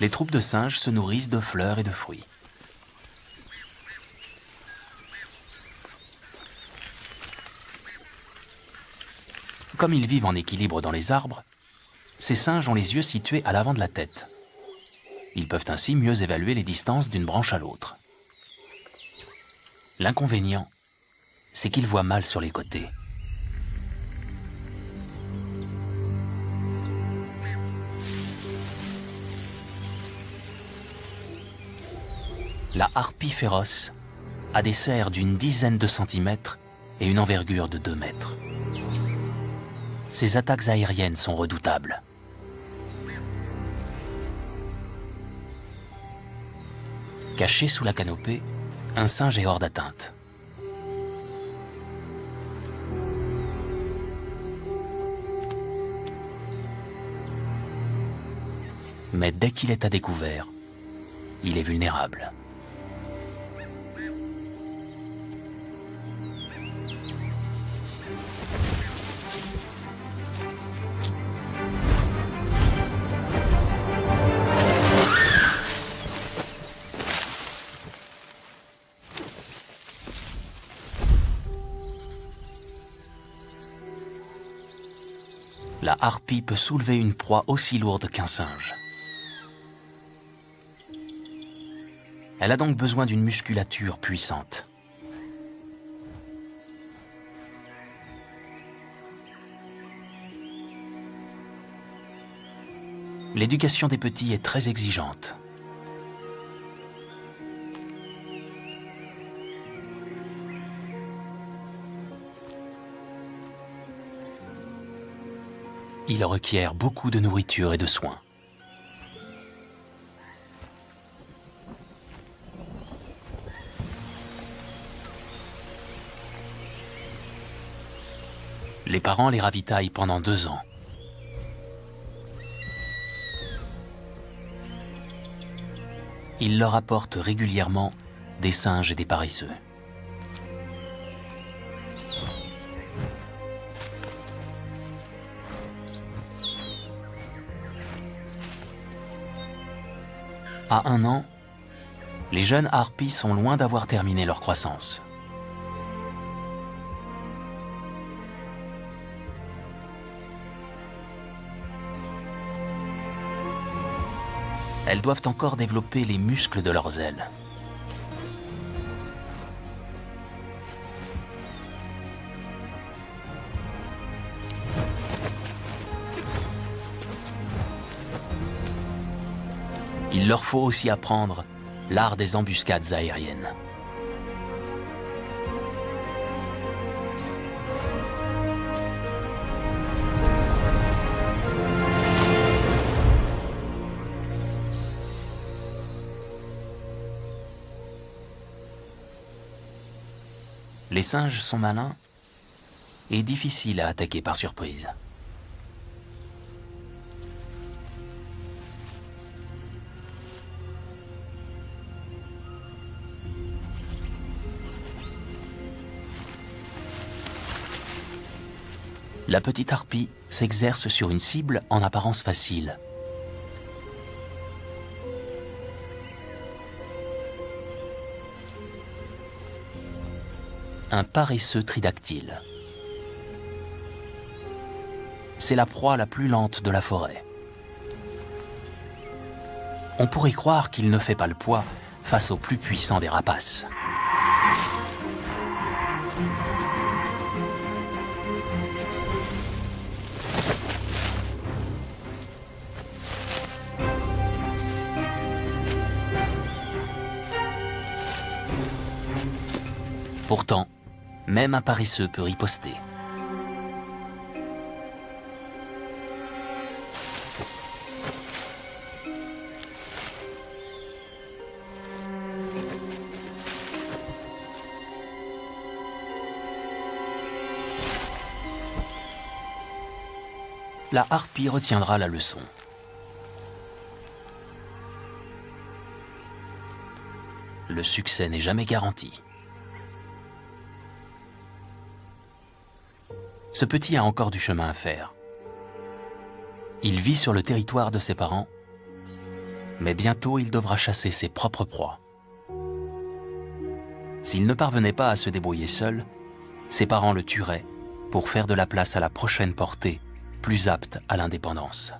les troupes de singes se nourrissent de fleurs et de fruits. Comme ils vivent en équilibre dans les arbres, ces singes ont les yeux situés à l'avant de la tête. Ils peuvent ainsi mieux évaluer les distances d'une branche à l'autre. L'inconvénient, c'est qu'ils voient mal sur les côtés. La harpie féroce a des serres d'une dizaine de centimètres et une envergure de 2 mètres. Ses attaques aériennes sont redoutables. Caché sous la canopée, un singe est hors d'atteinte. Mais dès qu'il est à découvert, il est vulnérable. La harpie peut soulever une proie aussi lourde qu'un singe. Elle a donc besoin d'une musculature puissante. L'éducation des petits est très exigeante. Il requiert beaucoup de nourriture et de soins. Les parents les ravitaillent pendant 2 ans. Ils leur apportent régulièrement des singes et des paresseux. À 1 an, les jeunes harpies sont loin d'avoir terminé leur croissance. Elles doivent encore développer les muscles de leurs ailes. Il leur faut aussi apprendre l'art des embuscades aériennes. Les singes sont malins et difficiles à attaquer par surprise. La petite harpie s'exerce sur une cible en apparence facile. Un paresseux tridactyle. C'est la proie la plus lente de la forêt. On pourrait croire qu'il ne fait pas le poids face au plus puissant des rapaces. Pourtant, même un paresseux peut riposter. La harpie retiendra la leçon. Le succès n'est jamais garanti. Ce petit a encore du chemin à faire. Il vit sur le territoire de ses parents, Mais bientôt, il devra chasser ses propres proies. S'il ne parvenait pas à se débrouiller seul, ses parents le tueraient pour faire de la place à la prochaine portée, plus apte à l'indépendance.